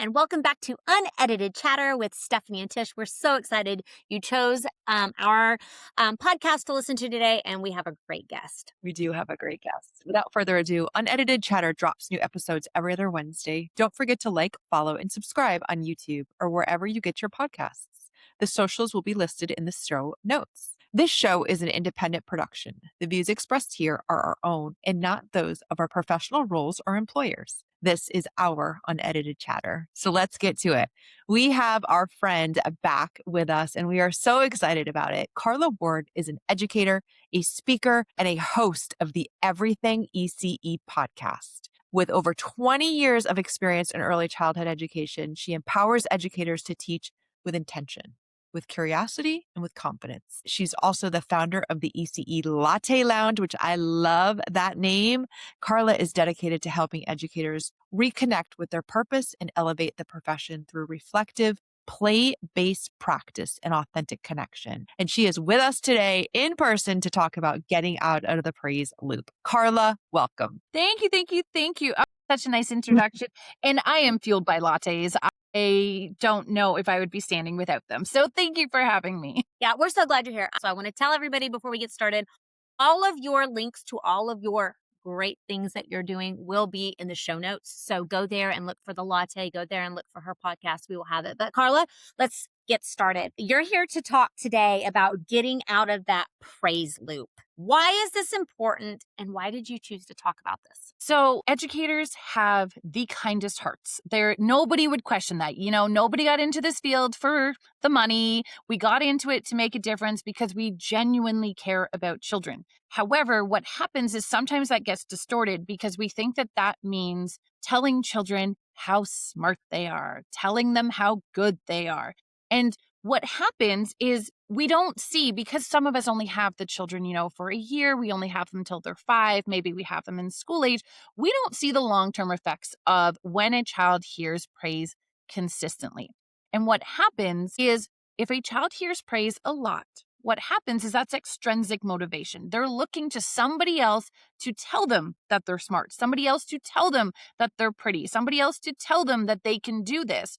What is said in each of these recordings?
and welcome back to Unedited Chatter with Stephanie and Tish. We're so excited you chose our podcast to listen to today, and we have a great guest. We do have a great guest. Without further ado, Unedited Chatter drops new episodes every other Wednesday. Don't forget to like, follow, and subscribe on YouTube or wherever you get your podcasts. The socials will be listed in the show notes. This show is an independent production. The views expressed here are our own and not those of our professional roles or employers. This is our unedited chatter. So let's get to it. We have our friend back with us, and we are so excited about it. Carla Ward is an educator, a speaker, and a host of the Everything ECE Podcast. With over 20 years of experience in early childhood education, she empowers educators to teach with intention, with curiosity, and with confidence. She's also the founder of the ECE Latte Lounge, which I love that name. Carla is dedicated to helping educators reconnect with their purpose and elevate the profession through reflective, play-based practice and authentic connection. And she is with us today in person to talk about getting out of the praise loop. Carla, welcome. Thank you. Oh, such a nice introduction. And I am fueled by lattes. I don't know if I would be standing without them. So thank you for having me. Yeah, we're so glad you're here. So I want to tell everybody before we get started, all of your links to all of your great things that you're doing will be in the show notes. So go there and look for the latte. Go there and look for her podcast. We will have it. But Carla, let's get started. You're here to talk today about getting out of that praise loop. Why is this important, and why did you choose to talk about this? So educators have the kindest hearts. Nobody would question that. Nobody got into this field for the money. We got into it to make a difference because we genuinely care about children. However, what happens is sometimes that gets distorted because we think that that means telling children how smart they are, telling them how good they are. And what happens is we don't see, because some of us only have the children, for a year, we only have them until they're 5, maybe we have them in school age. We don't see the long-term effects of when a child hears praise consistently. And what happens is if a child hears praise a lot, what happens is that's extrinsic motivation. They're looking to somebody else to tell them that they're smart, somebody else to tell them that they're pretty, somebody else to tell them that they can do this.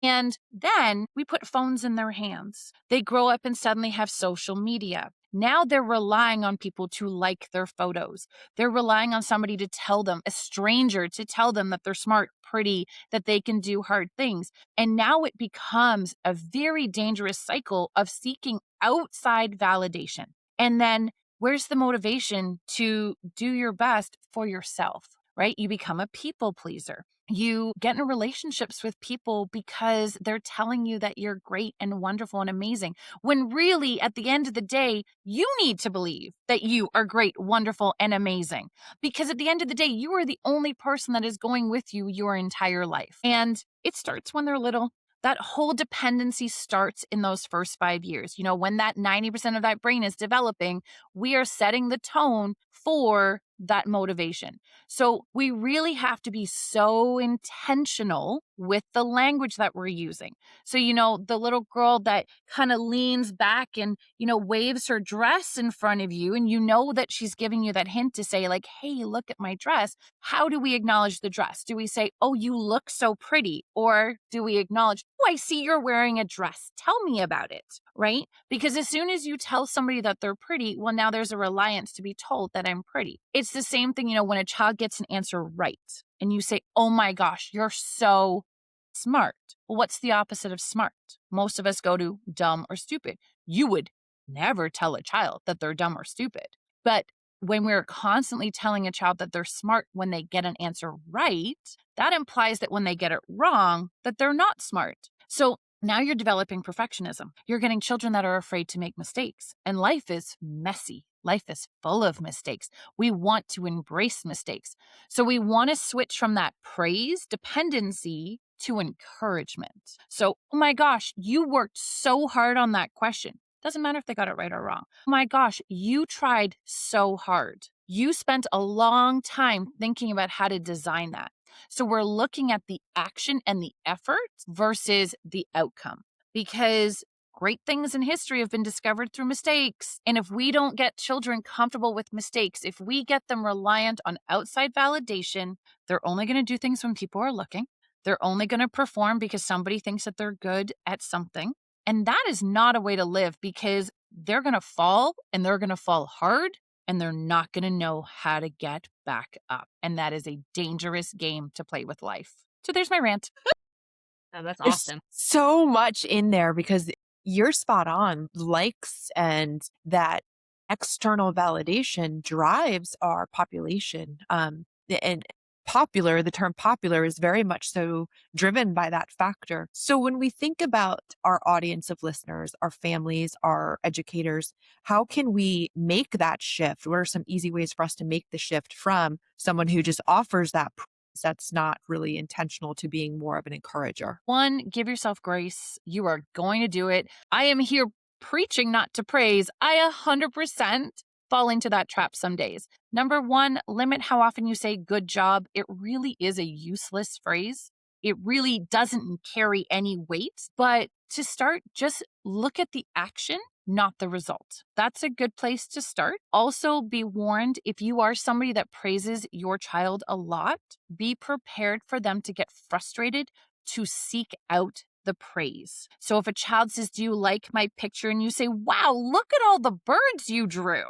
And then we put phones in their hands. They grow up and suddenly have social media. Now they're relying on people to like their photos. They're relying on somebody to tell them, a stranger to tell them that they're smart, pretty, that they can do hard things. And now it becomes a very dangerous cycle of seeking outside validation. And then where's the motivation to do your best for yourself, right? You become a people pleaser. You get in relationships with people because they're telling you that you're great and wonderful and amazing, when really, at the end of the day, you need to believe that you are great, wonderful, and amazing. Because at the end of the day, you are the only person that is going with you your entire life. And it starts when they're little. That whole dependency starts in those first 5 years. When that 90% of that brain is developing, we are setting the tone for that motivation. So we really have to be so intentional with the language that we're using. So, the little girl that kind of leans back and, waves her dress in front of you, and that she's giving you that hint to say like, hey, look at my dress. How do we acknowledge the dress? Do we say, oh, you look so pretty? Or do we acknowledge, oh, I see you're wearing a dress. Tell me about it, right? Because as soon as you tell somebody that they're pretty, well, now there's a reliance to be told that I'm pretty. It's the same thing, when a child gets an answer right and you say, oh my gosh, you're so smart. Well, what's the opposite of smart? Most of us go to dumb or stupid. You would never tell a child that they're dumb or stupid. But when we're constantly telling a child that they're smart when they get an answer right, that implies that when they get it wrong, that they're not smart. So now you're developing perfectionism. You're getting children that are afraid to make mistakes. And life is messy. Life is full of mistakes. We want to embrace mistakes. So we want to switch from that praise dependency to encouragement. So, oh my gosh, you worked so hard on that question. Doesn't matter if they got it right or wrong. Oh my gosh, you tried so hard. You spent a long time thinking about how to design that. So we're looking at the action and the effort versus the outcome, because great things in history have been discovered through mistakes. And if we don't get children comfortable with mistakes, if we get them reliant on outside validation, they're only going to do things when people are looking. They're only going to perform because somebody thinks that they're good at something. And that is not a way to live, because they're going to fall, and they're going to fall hard, and they're not going to know how to get back up. And that is a dangerous game to play with life. So there's my rant. Oh, that's There's awesome. so much in there because you're spot on. Likes and that external validation drives our population. And the term popular is very much so driven by that factor. So when we think about our audience of listeners, our families, our educators, how can we make that shift? What are some easy ways for us to make the shift from someone who just offers that that's not really intentional to being more of an encourager? One, give yourself grace. You are going to do it. I am here preaching not to praise. I 100% fall into that trap some days. Number one, limit how often you say good job. It really is a useless phrase. It really doesn't carry any weight. But to start, just look at the action, not the result. That's a good place to start. Also, be warned, if you are somebody that praises your child a lot, be prepared for them to get frustrated, to seek out the praise. So if a child says, "Do you like my picture?" and you say, "Wow, look at all the birds you drew."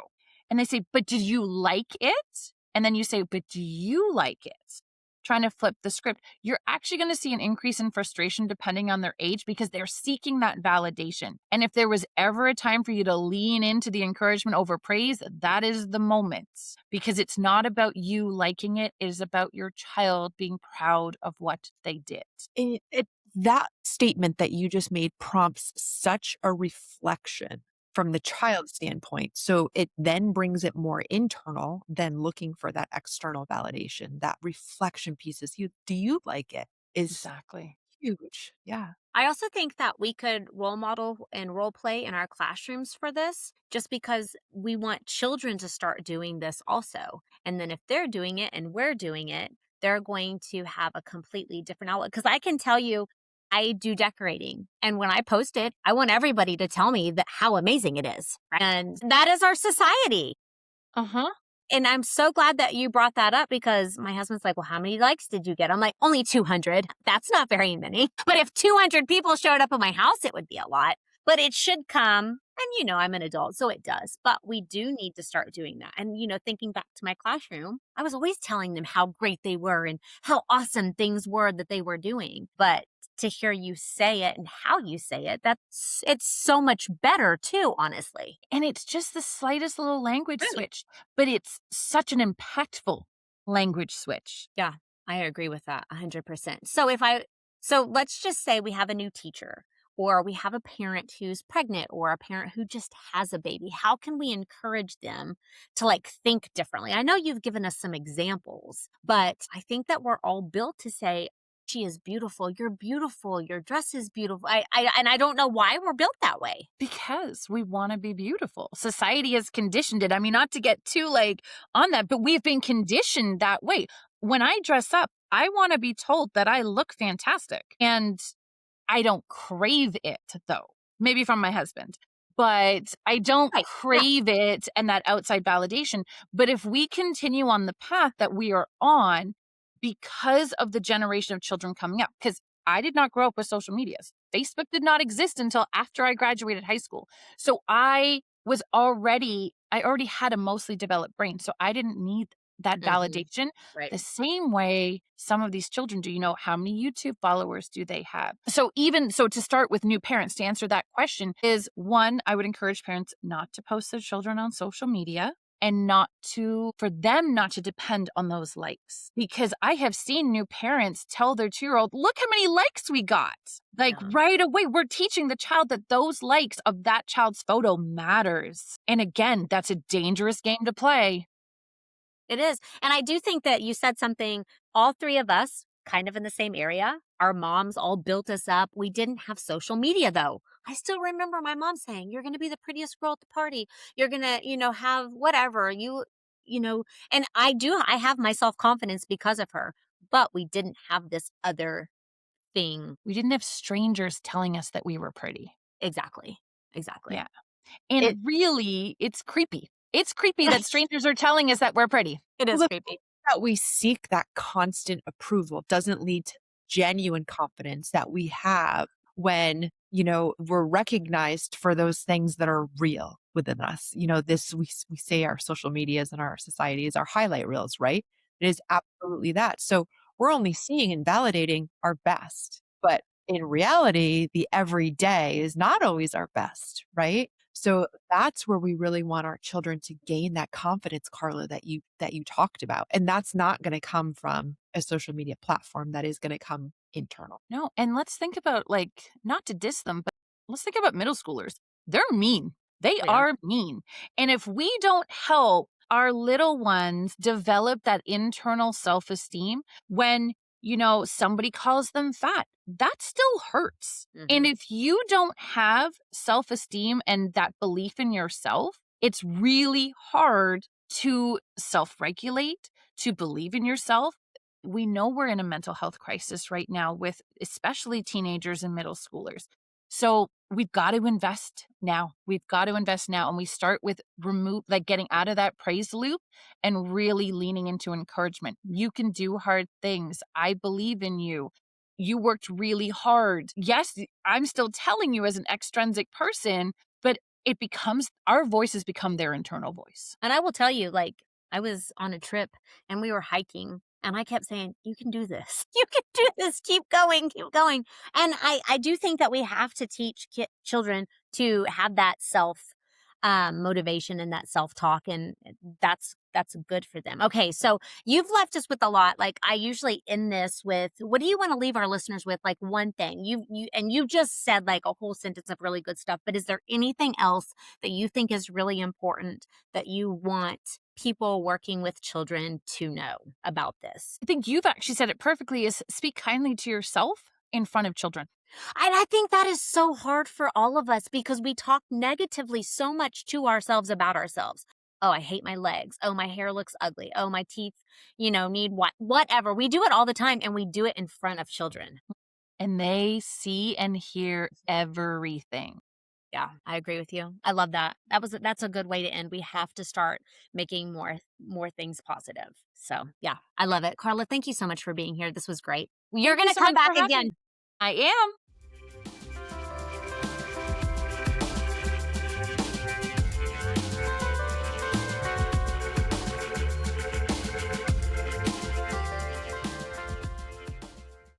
And they say, "But did you like it?" And then you say, "But do you like it?" Trying to flip the script, you're actually going to see an increase in frustration depending on their age, because they're seeking that validation. And if there was ever a time for you to lean into the encouragement over praise, that is the moment, because it's not about you liking it. It is about your child being proud of what they did. That statement that you just made prompts such a reflection from the child's standpoint. So it then brings it more internal than looking for that external validation. That reflection piece is huge. Do you like it? Is Exactly. huge. Yeah. I also think that we could role model and role play in our classrooms for this, just because we want children to start doing this also. And then if they're doing it and we're doing it, they're going to have a completely different outlook. Because I can tell you, I do decorating. And when I post it, I want everybody to tell me that how amazing it is. Right? And that is our society. Uh-huh. And I'm so glad that you brought that up, because my husband's like, "Well, how many likes did you get?" I'm like, "Only 200. That's not very many. But if 200 people showed up at my house, it would be a lot. But it should come. And, I'm an adult, so it does. But we do need to start doing that. And, thinking back to my classroom, I was always telling them how great they were and how awesome things were that they were doing. But to hear you say it and how you say it, it's so much better too, honestly. And it's just the slightest little language Really? switch, but it's such an impactful language switch. Yeah, I agree with that 100%. So let's just say we have a new teacher, or we have a parent who's pregnant, or a parent who just has a baby. How can we encourage them to think differently? I know you've given us some examples, but I think that we're all built to say, "She is beautiful. You're beautiful. Your dress is beautiful." And I don't know why we're built that way. Because we want to be beautiful. Society has conditioned it. I mean, not to get too on that, but we've been conditioned that way. When I dress up, I want to be told that I look fantastic. And I don't crave it, though. Maybe from my husband. But I don't Right. Yeah. crave it and that outside validation. But if we continue on the path that we are on, because of the generation of children coming up, because I did not grow up with social medias. Facebook did not exist until after I graduated high school. So I already had a mostly developed brain. So I didn't need that validation Right. the same way some of these children do. How many YouTube followers do they have? So to start with new parents, to answer that question is, one, I would encourage parents not to post their children on social media, and for them not to depend on those likes. Because I have seen new parents tell their 2-year-old, "Look how many likes we got." Yeah. Right away, we're teaching the child that those likes of that child's photo matters. And again, that's a dangerous game to play. It is. And I do think that you said something, all three of us kind of in the same area. Our moms all built us up. We didn't have social media, though. I still remember my mom saying, "You're going to be the prettiest girl at the party. You're going to, have whatever and I have my self-confidence because of her, but we didn't have this other thing. We didn't have strangers telling us that we were pretty. Exactly. Yeah. And really, it's creepy. It's creepy that strangers are telling us that we're pretty. It is Well, creepy. that we seek that constant approval doesn't lead to genuine confidence that we have when, we're recognized for those things that are real within us. We say our social medias and our society is our highlight reels, right? It is absolutely that. So we're only seeing and validating our best. But in reality, the everyday is not always our best, right? So that's where we really want our children to gain that confidence, Carla, that you talked about. And that's not going to come from a social media platform. That is going to come internal. No, and let's think about, like, not to diss them, but let's think about middle schoolers. They're mean. They Oh, yeah. are mean. And if we don't help our little ones develop that internal self-esteem when, somebody calls them fat, that still hurts. And Mhm. if you don't have self-esteem and that belief in yourself, it's really hard to self-regulate, to believe in yourself. We know we're in a mental health crisis right now with especially teenagers and middle schoolers. So we've got to invest now. We've got to invest now. And we start with getting out of that praise loop and really leaning into encouragement. You can do hard things. I believe in you. You worked really hard. Yes, I'm still telling you as an extrinsic person, but our voices become their internal voice. And I will tell you, like, I was on a trip and we were hiking and I kept saying, "You can do this. You can do this. Keep going, keep going." And I do think that we have to teach children to have that self motivation and that self talk, and that's good for them. Okay, so you've left us with a lot. Like, I usually end this with, what do you want to leave our listeners with? Like, one thing you just said like a whole sentence of really good stuff. But is there anything else that you think is really important that you want people working with children to know about this? I think you've actually said it perfectly, is speak kindly to yourself in front of children. And I think that is so hard for all of us because we talk negatively so much to ourselves about ourselves. Oh, I hate my legs. Oh, my hair looks ugly. Oh, my teeth, need whatever. We do it all the time, and we do it in front of children. And they see and hear everything. Yeah, I agree with you. I love that. That's a good way to end. We have to start making more things positive. So, yeah, I love it. Carla, thank you so much for being here. This was great. You're Thank you going to so come much for back having again. me. I am.